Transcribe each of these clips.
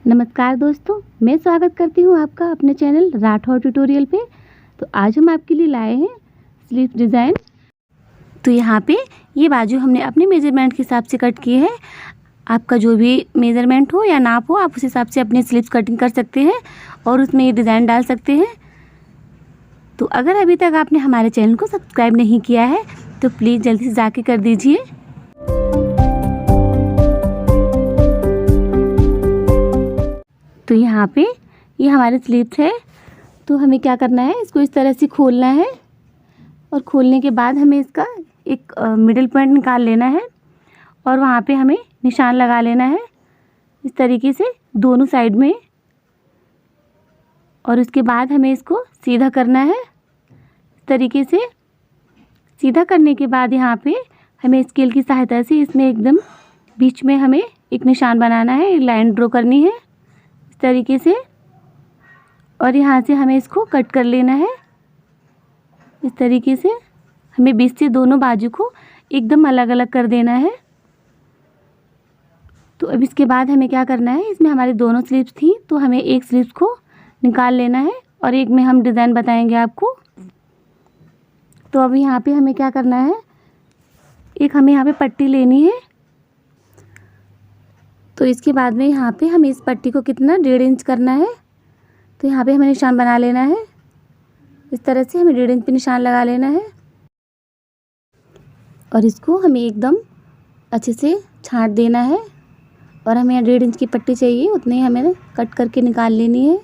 नमस्कार दोस्तों, मैं स्वागत करती हूँ आपका अपने चैनल राठौर ट्यूटोरियल पे। तो आज हम आपके लिए लाए हैं स्लीव डिज़ाइन। तो यहाँ पे ये बाजू हमने अपने मेजरमेंट के हिसाब से कट की है। आपका जो भी मेजरमेंट हो या नाप हो, आप उस हिसाब से अपनी स्लीव्स कटिंग कर सकते हैं और उसमें ये डिज़ाइन डाल सकते हैं। तो अगर अभी तक आपने हमारे चैनल को सब्सक्राइब नहीं किया है तो प्लीज़ जल्दी से जाके कर दीजिए। तो यहाँ पे ये हमारे स्लीव्स है। तो हमें क्या करना है, इसको इस तरह से खोलना है और खोलने के बाद हमें इसका एक मिडिल पॉइंट निकाल लेना है और वहाँ पे हमें निशान लगा लेना है इस तरीके से दोनों साइड में। और उसके बाद हमें इसको सीधा करना है इस तरीके से। सीधा करने के बाद यहाँ पे हमें स्केल की सहायता से इसमें एकदम बीच में हमें एक निशान बनाना है, एक लाइन ड्रॉ करनी है इस तरीके से। और यहाँ से हमें इसको कट कर लेना है इस तरीके से। हमें बीच से दोनों बाजू को एकदम अलग अलग कर देना है। तो अब इसके बाद हमें क्या करना है, इसमें हमारी दोनों स्लीव्स थी तो हमें एक स्लीव्स को निकाल लेना है और एक में हम डिज़ाइन बताएंगे आपको। तो अब यहाँ पे हमें क्या करना है, एक हमें यहाँ पे पट्टी लेनी है। तो इसके बाद में यहाँ पे हमें इस पट्टी को कितना 1.5 इंच करना है। तो यहाँ पे हमें निशान बना लेना है इस तरह से। हमें 1.5 इंच पे निशान लगा लेना है और इसको हमें एकदम अच्छे से छांट देना है। और हमें 1.5 इंच की पट्टी चाहिए, उतनी ही हमें कट करके निकाल लेनी है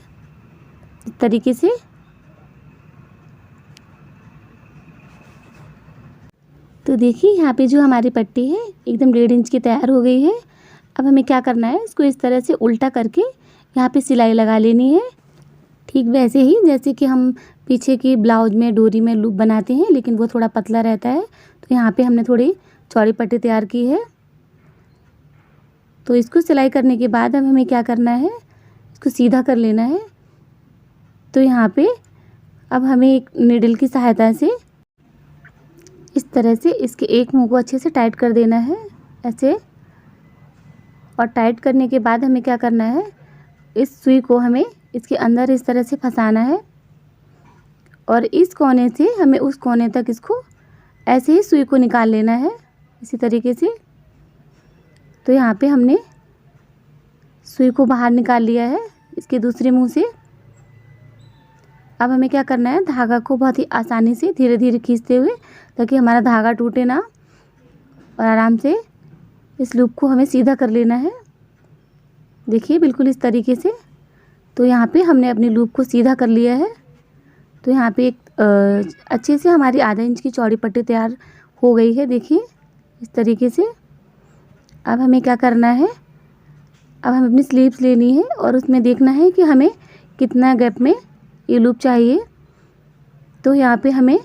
इस तरीके से। तो देखिए यहाँ पे जो हमारी पट्टी है एकदम 1.5 इंच की तैयार हो गई है। अब हमें क्या करना है, इसको इस तरह से उल्टा करके यहाँ पे सिलाई लगा लेनी है। ठीक वैसे ही जैसे कि हम पीछे की ब्लाउज में डोरी में लूप बनाते हैं, लेकिन वो थोड़ा पतला रहता है। तो यहाँ पे हमने थोड़ी चौड़ी पट्टी तैयार की है। तो इसको सिलाई करने के बाद अब हमें क्या करना है, इसको सीधा कर लेना है। तो यहाँ पे अब हमें एक नीडल की सहायता से इस तरह से इसके एक मुंह को अच्छे से टाइट कर देना है ऐसे। और टाइट करने के बाद हमें क्या करना है, इस सुई को हमें इसके अंदर इस तरह से फंसाना है और इस कोने से हमें उस कोने तक इसको ऐसे ही सुई को निकाल लेना है इसी तरीके से। तो यहाँ पे हमने सुई को बाहर निकाल लिया है इसके दूसरे मुंह से। अब हमें क्या करना है, धागा को बहुत ही आसानी से धीरे धीरे खींचते हुए, ताकि हमारा धागा टूटे ना, और आराम से इस लूप को हमें सीधा कर लेना है। देखिए बिल्कुल इस तरीके से। तो यहाँ पे हमने अपनी लूप को सीधा कर लिया है। तो यहाँ पे एक अच्छे से हमारी आधा इंच की चौड़ी पट्टी तैयार हो गई है, देखिए इस तरीके से। अब हमें क्या करना है, अब हमें अपनी स्लीव्स लेनी है और उसमें देखना है कि हमें कितना गैप में ये लूप चाहिए। तो यहाँ पे हमें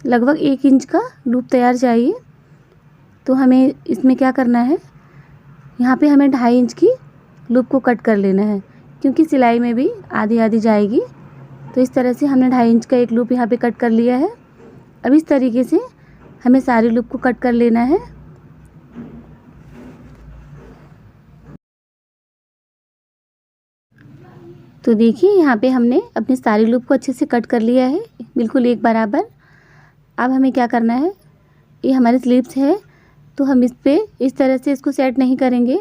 लगभग 1 इंच का लूप तैयार चाहिए। तो हमें इसमें क्या करना है, यहाँ पे हमें 2.5 इंच की लूप को कट कर लेना है, क्योंकि सिलाई में भी आधी आधी जाएगी। तो इस तरह से हमने 2.5 इंच का एक लूप यहाँ पे कट कर लिया है। अब इस तरीके से हमें सारी लूप को कट कर लेना है। तो देखिए यहाँ पे हमने अपनी सारी लूप को अच्छे से कट कर लिया है, बिल्कुल एक बराबर। अब हमें क्या करना है, ये हमारी स्लीव्स है तो हम इस पे इस तरह से इसको सेट नहीं करेंगे।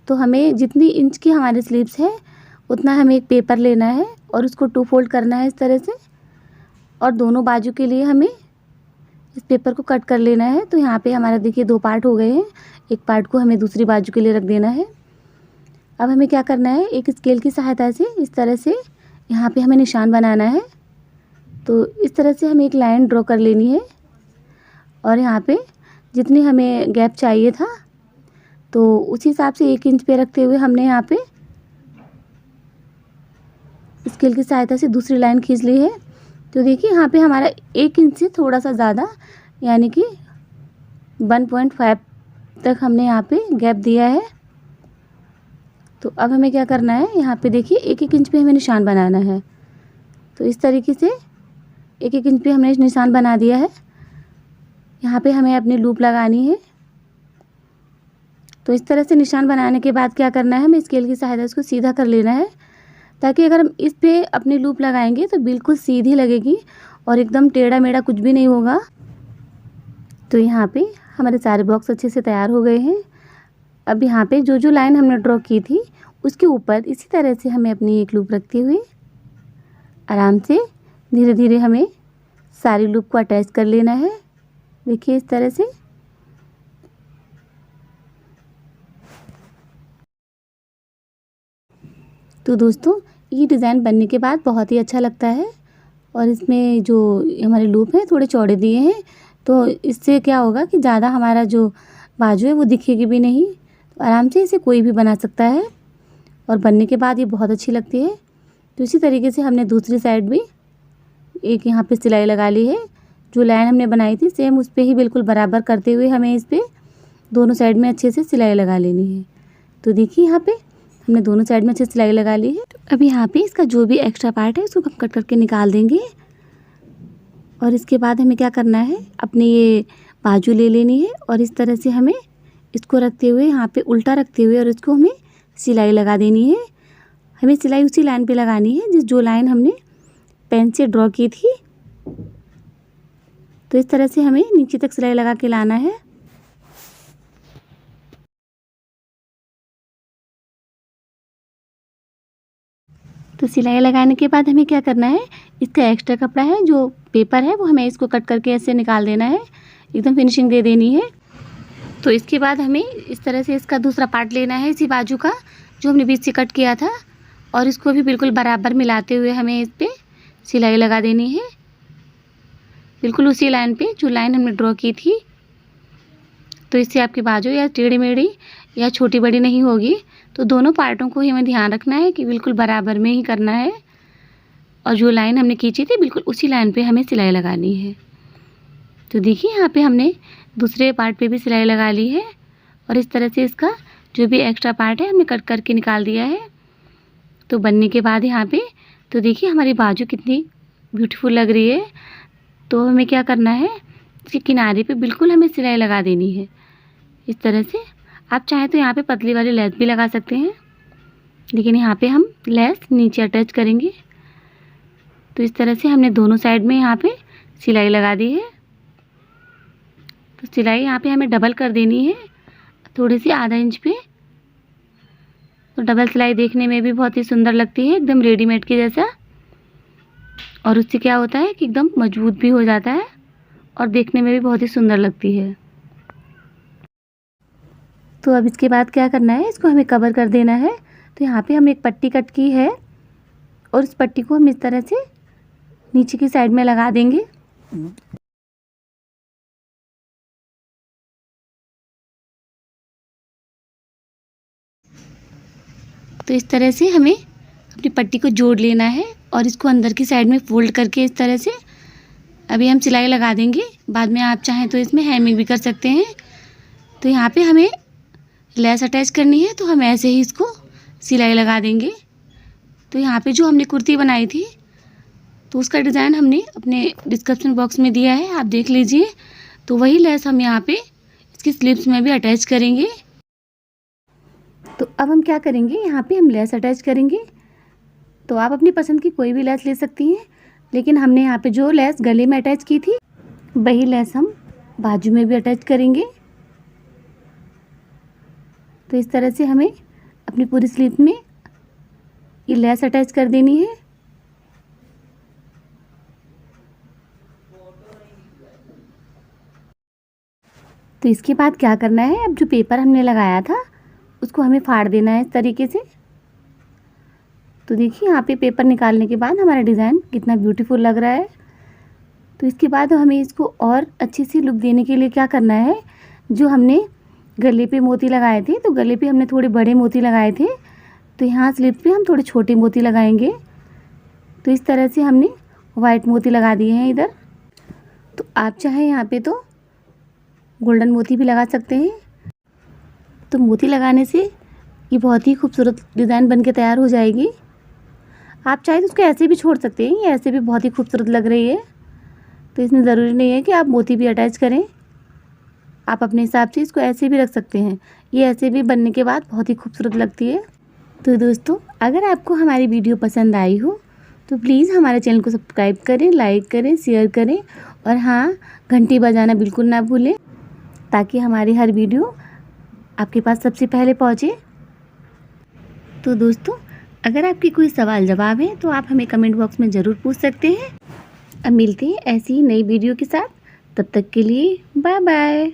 तो हमें जितनी इंच की हमारी स्लीव्स है उतना हमें एक पेपर लेना है और उसको 2 फोल्ड करना है इस तरह से। और दोनों बाजू के लिए हमें इस पेपर को कट कर लेना है। तो यहाँ पे हमारा देखिए 2 पार्ट हो गए हैं। एक पार्ट को हमें दूसरी बाजू के लिए रख देना है। अब हमें क्या करना है, एक स्केल की सहायता से इस तरह से यहाँ पे हमें निशान बनाना है। तो इस तरह से हमें एक लाइन ड्रॉ कर लेनी है और यहाँ पे जितनी हमें गैप चाहिए था तो उसी हिसाब से 1 इंच पे रखते हुए हमने यहाँ पे स्केल की सहायता से दूसरी लाइन खींच ली है। तो देखिए यहाँ पे हमारा 1 इंच से थोड़ा सा ज़्यादा, यानी कि 1.5 तक हमने यहाँ पे गैप दिया है। तो अब हमें क्या करना है, यहाँ पे देखिए 1-1 इंच पे हमें निशान बनाना है। तो इस तरीके से 1-1 इंच पे हमने निशान बना दिया है। यहाँ पे हमें अपनी लूप लगानी है तो इस तरह से निशान बनाने के बाद क्या करना है, हमें स्केल की सहायता से इसको सीधा कर लेना है, ताकि अगर हम इस पे अपनी लूप लगाएंगे तो बिल्कुल सीधी लगेगी और एकदम टेढ़ा मेढ़ा कुछ भी नहीं होगा। तो यहाँ पे हमारे सारे बॉक्स अच्छे से तैयार हो गए हैं। अब यहाँ पे जो जो लाइन हमने ड्रॉ की थी उसके ऊपर इसी तरह से हमें अपनी एक लूप रखते हुए आराम से धीरे धीरे हमें सारी लूप को अटैच कर लेना है। देखिए इस तरह से। तो दोस्तों ये डिज़ाइन बनने के बाद बहुत ही अच्छा लगता है और इसमें जो हमारे लूप हैं थोड़े चौड़े दिए हैं, तो इससे क्या होगा कि ज़्यादा हमारा जो बाजू है वो दिखेगी भी नहीं। तो आराम से इसे कोई भी बना सकता है और बनने के बाद ये बहुत अच्छी लगती है। तो इसी तरीके से हमने दूसरी साइड भी एक यहाँ पे सिलाई लगा ली है। जो लाइन हमने बनाई थी सेम उस पर ही बिल्कुल बराबर करते हुए हमें इस पर दोनों साइड में अच्छे से सिलाई लगा लेनी है। तो देखिए यहाँ पे हमने दोनों साइड में अच्छे सिलाई लगा ली है। अब यहाँ पे इसका जो भी एक्स्ट्रा पार्ट है उसको हम कट करके निकाल देंगे और इसके बाद हमें क्या करना है, अपनी ये बाजू ले लेनी है और इस तरह से हमें इसको रखते हुए यहाँ पे उल्टा रखते हुए और इसको हमें सिलाई लगा देनी है। हमें सिलाई उसी लाइन पे लगानी है जो लाइन हमने पेन से ड्रॉ की थी। तो इस तरह से हमें नीचे तक सिलाई लगा के लाना है। तो सिलाई लगाने के बाद हमें क्या करना है, इसका एक्स्ट्रा कपड़ा है जो पेपर है वो हमें इसको कट करके ऐसे निकाल देना है, एकदम फिनिशिंग दे देनी है। तो इसके बाद हमें इस तरह से इसका दूसरा पार्ट लेना है इसी बाजू का जो हमने बीच से कट किया था और इसको भी बिल्कुल बराबर मिलाते हुए हमें इस पर सिलाई लगा देनी है, बिल्कुल उसी लाइन पे जो लाइन हमने ड्रॉ की थी। तो इससे आपकी बाजू या टेढ़ी मेढ़ी या छोटी बड़ी नहीं होगी। तो दोनों पार्टों को ही हमें ध्यान रखना है कि बिल्कुल बराबर में ही करना है और जो लाइन हमने खींची थी बिल्कुल उसी लाइन पे हमें सिलाई लगानी है। तो देखिए यहाँ पे हमने दूसरे पार्ट पे भी सिलाई लगा ली है और इस तरह से इसका जो भी एक्स्ट्रा पार्ट है हमने कट करके निकाल दिया है। तो बनने के बाद यहाँ पे तो देखिए हमारी बाजू कितनी ब्यूटीफुल लग रही है। तो हमें क्या करना है, इसके किनारे पे बिल्कुल हमें सिलाई लगा देनी है इस तरह से। आप चाहें तो यहाँ पे पतली वाली लेस भी लगा सकते हैं, लेकिन यहाँ पे हम लेस नीचे अटैच करेंगे। तो इस तरह से हमने दोनों साइड में यहाँ पे सिलाई लगा दी है। तो सिलाई यहाँ पे हमें डबल कर देनी है, थोड़ी सी आधा इंच पे। तो डबल सिलाई देखने में भी बहुत ही सुंदर लगती है, एकदम रेडीमेड के जैसा। और उससे क्या होता है कि एकदम मजबूत भी हो जाता है और देखने में भी बहुत ही सुंदर लगती है। तो अब इसके बाद क्या करना है, इसको हमें कवर कर देना है। तो यहाँ पे हम एक पट्टी कट की है और उस पट्टी को हम इस तरह से नीचे की साइड में लगा देंगे। तो इस तरह से हमें अपनी पट्टी को जोड़ लेना है और इसको अंदर की साइड में फोल्ड करके इस तरह से अभी हम सिलाई लगा देंगे। बाद में आप चाहें तो इसमें हेमिंग भी कर सकते हैं। तो यहाँ पे हमें लेस अटैच करनी है, तो हम ऐसे ही इसको सिलाई लगा देंगे। तो यहाँ पे जो हमने कुर्ती बनाई थी तो उसका डिज़ाइन हमने अपने डिस्क्रिप्शन बॉक्स में दिया है, आप देख लीजिए। तो वही लेस हम यहाँ पे इसकी स्लीव्स में भी अटैच करेंगे। तो अब हम क्या करेंगे, यहाँ पे हम लेस अटैच करेंगे। तो आप अपनी पसंद की कोई भी लेस ले सकती हैं, लेकिन हमने यहाँ पे जो लेस गले में अटैच की थी वही लेस हम बाजू में भी अटैच करेंगे। तो इस तरह से हमें अपनी पूरी स्लीव में ये लेस अटैच कर देनी है। तो इसके बाद क्या करना है, अब जो पेपर हमने लगाया था उसको हमें फाड़ देना है इस तरीके से। तो देखिए यहाँ पे पेपर निकालने के बाद हमारा डिज़ाइन कितना ब्यूटीफुल लग रहा है। तो इसके बाद हमें इसको और अच्छी सी लुक देने के लिए क्या करना है, जो हमने गले पे मोती लगाए थे तो गले पे हमने थोड़े बड़े मोती लगाए थे, तो यहाँ स्लीव पे हम थोड़े छोटे मोती लगाएंगे। तो इस तरह से हमने वाइट मोती लगा दिए हैं इधर। तो आप चाहे यहाँ पे तो गोल्डन मोती भी लगा सकते हैं। तो मोती लगाने से ये बहुत ही खूबसूरत डिज़ाइन बन के तैयार हो जाएगी। आप चाहे तो उसको ऐसे भी छोड़ सकते हैं, ये ऐसे भी बहुत ही खूबसूरत लग रही है। तो इसमें ज़रूरी नहीं है कि आप मोती भी अटैच करें। आप अपने हिसाब से इसको ऐसे भी रख सकते हैं। ये ऐसे भी बनने के बाद बहुत ही खूबसूरत लगती है। तो दोस्तों, अगर आपको हमारी वीडियो पसंद आई हो तो प्लीज़ हमारे चैनल को सब्सक्राइब करें, लाइक करें, शेयर करें और हाँ, घंटी बजाना बिल्कुल ना भूलें, ताकि हमारी हर वीडियो आपके पास सबसे पहले पहुँचे। तो दोस्तों, अगर आपके कोई सवाल जवाब है तो आप हमें कमेंट बॉक्स में ज़रूर पूछ सकते हैं। अब मिलते हैं ऐसी ही नई वीडियो के साथ। तब तक के लिए बाय बाय।